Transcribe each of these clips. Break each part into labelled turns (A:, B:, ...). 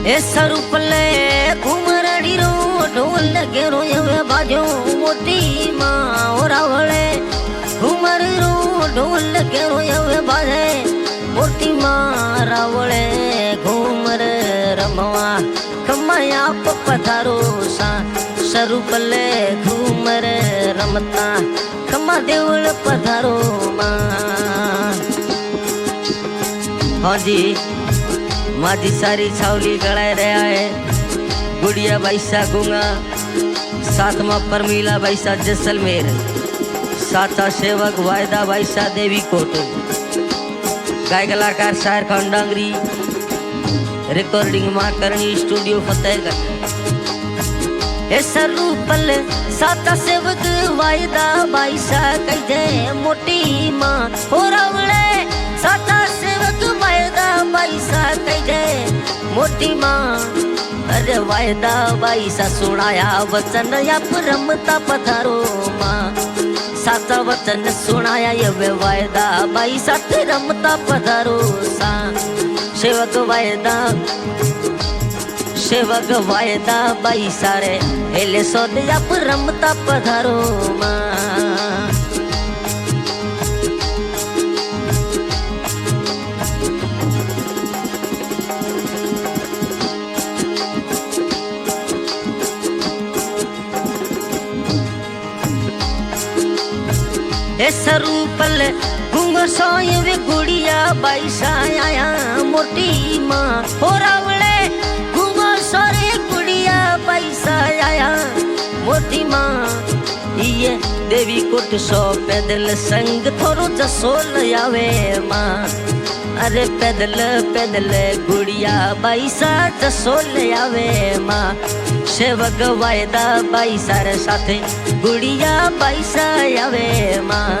A: ए सरूपले घुमरड़ी रो ढोल लगे रो ये बाजो मोटी माँ और आवले घुमर रो ढोल लगे रो ये बाजे मोटी माँ रावले घुमर रमवा कमाया पधारो सा सरूपले घुमर रमता कमा देवल पधारो माँ। हाँ जी माझी सारी छावली गड़ाए रहा है गुड़िया बैसा गुंगा साथ में परमीला बैसा जैसलमेर साथा सेवक वायदा बैसा देवी कोट गाय कलाकार शायर खान डांगरी रिकॉर्डिंग माँ करनी स्टूडियो फतेहगढ़। सरूपल साता सेवक वायदा बैसा कह मोटी माँ हो रावले साता सेवक वायदा बैसा कह मोटी माँ। अरे वायदा बैसा सुनाया वचन या रमता पधारो माँ साचा वचन सुनाया ये वायदा बैसा रमता पधारो सा सेवक वायदा बैसा रे हेले सोदया रमता पधारो माँ। सरूपल घुंगर सोय वे गुड़िया बैसा आया मोटी माँ हो रावले घुंगर सोरे गुड़िया बैसा आया मोटी माँ। ये देवी कोट सो पैदल संग थोरो जसोल आवे माँ। अरे पैदल पैदल गुड़िया बैसा जसोल आवे माँ। सेवक वायदा बैसा रे साथे गुड़िया बैसा आवे माँ।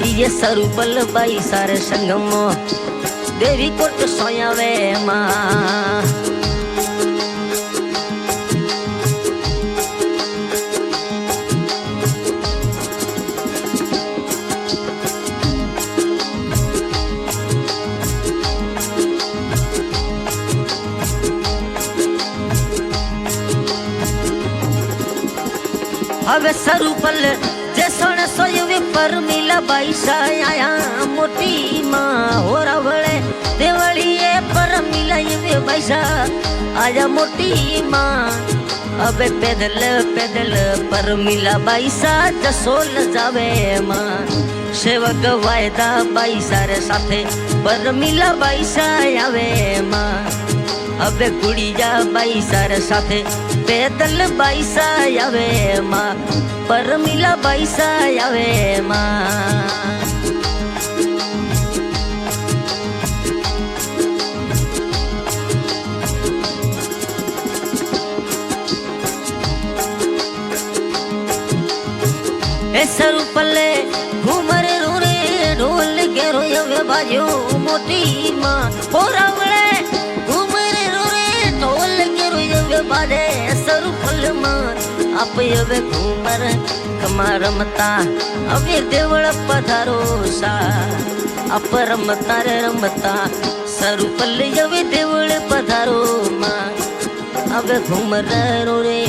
A: ये सरूपल बैसा रे संगमो देवी कोट सोयावे माँ। अब सरूपल जैसन सोयवे पर मिला बैसा आया मोटी माँ हो रावले देवलिए पर मिला ये बैसा आया मोटी माँ। अब पैदल पैदल पर मिला बैसा जसोल जावे माँ। सेवक वायदा बैसा रे साथे पर मिला बैसा आवे माँ। अब गुड़िया बैसा रे साथे पैदल बैसा आवे माँ। पर मिला बैसा आवे माँ। सरूपले घूमर रोरे ढोल के रोये बाजो मोटी माँ हो रावले घूमर रोरे ढोल के रोये बाजे सरूपल माँ। आप ये घूमर कमा रमता अबे देवल पधारो सा अप रमता रे रमता सरूपल ये देवल पधारो माँ। अब घूमर रोरे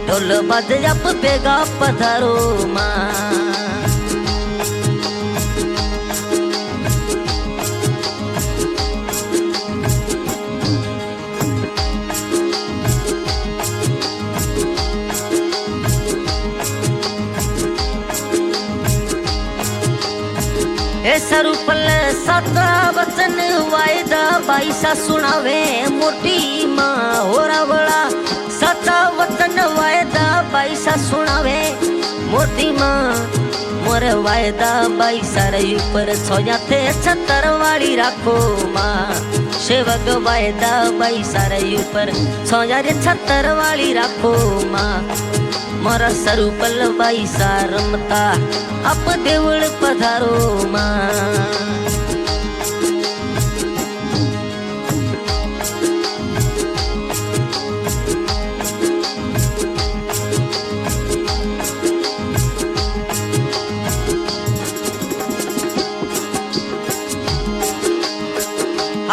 A: ढोल बाज आप बेगा पधारो माँ। सरूपल साता वचन वायदा बैसा सुनावे मोटी माँ हो रावला साता वचन वायदा बैसा सुनावे मोटी माँ। मोर वायदा बैसा रे ऊपर सोया थे छतर वाली राखो माँ। सेवक वायदा बैसा रे ऊपर सोया रे छतर वाली राखो माँ। मोरा सरूपल बैसा रमता आप देवल पधारो माँ।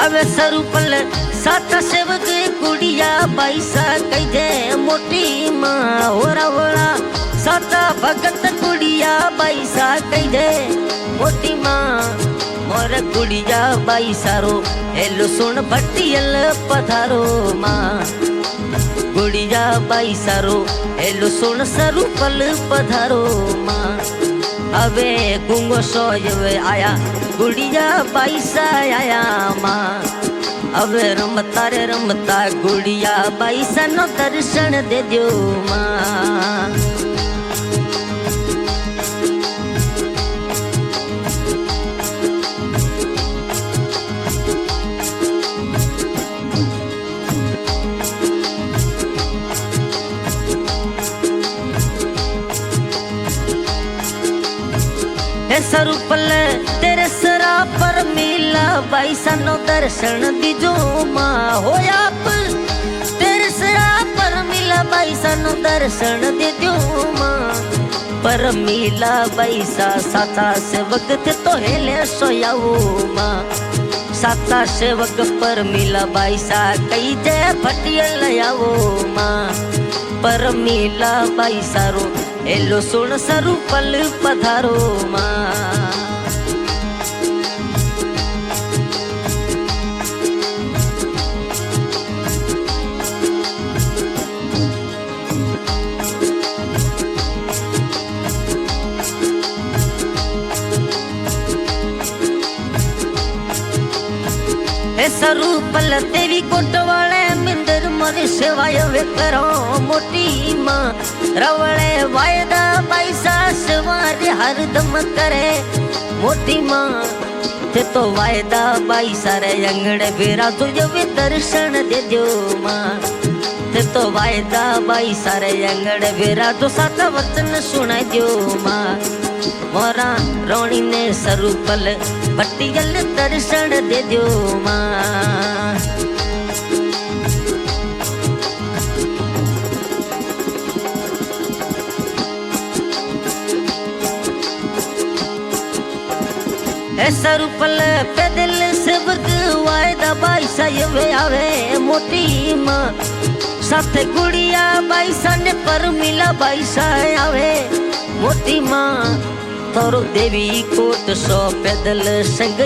A: अब सरूपल साता सेवक कुड़ी गुड़िया बाईसा कही दे मोटी माँ हो रावड़ा साता भगत गुड़िया बाईसा कही दे मोटी माँ मोर गुड़िया बाईसा रो हेलो सुन भटियल पधारो माँ गुड़िया बाईसा रो हेलो सुन सरूपल पधारो माँ अबे गुंगो सोयवे आया गुड़िया बाईसा आया माँ अब रमता रे रमता गुड़िया बाईसा नो दर्शन दे दो माँ सरूपल तेरे सरा पर मिला बाईसा नो दर्शन दीजो माँ होया तेरे सरा पर मिला बाईसा नो दर्शन दे दो माँ पर मिला बाईसा साता सेवक थे तो हेले सोयाओ माँ साता सेवक पर मिला बाईसा कई जय भटियल आओ माँ पर मिला बाईसा रो हेलो सुन सरूपल पधारो माँ सरूपल तेरी कोटवाले मिंदर मोरी सेवाय वे करो मोटी माँ रवड़े वायदा बाईसा सवार हरदम करे मोटी माँ ते तो वायदा बाईसा रे अंगड़े बेरा तुझे वे दर्शन दे दो माँ ते तो वायदा बाईसा रे अंगड़े बेरा तो साता वचन सुना दो माँ मोरा रोणी ने सरूपल भटियल दर्शन दे दो माँ सरूपल पैदल सेवक वायदा बाईसा ये आवे मोटी माँ साथ गुड़िया बाईसा ने पर मिला बाईसा आवे मोटी माँ तोरो देवी कोट सो पैदल संग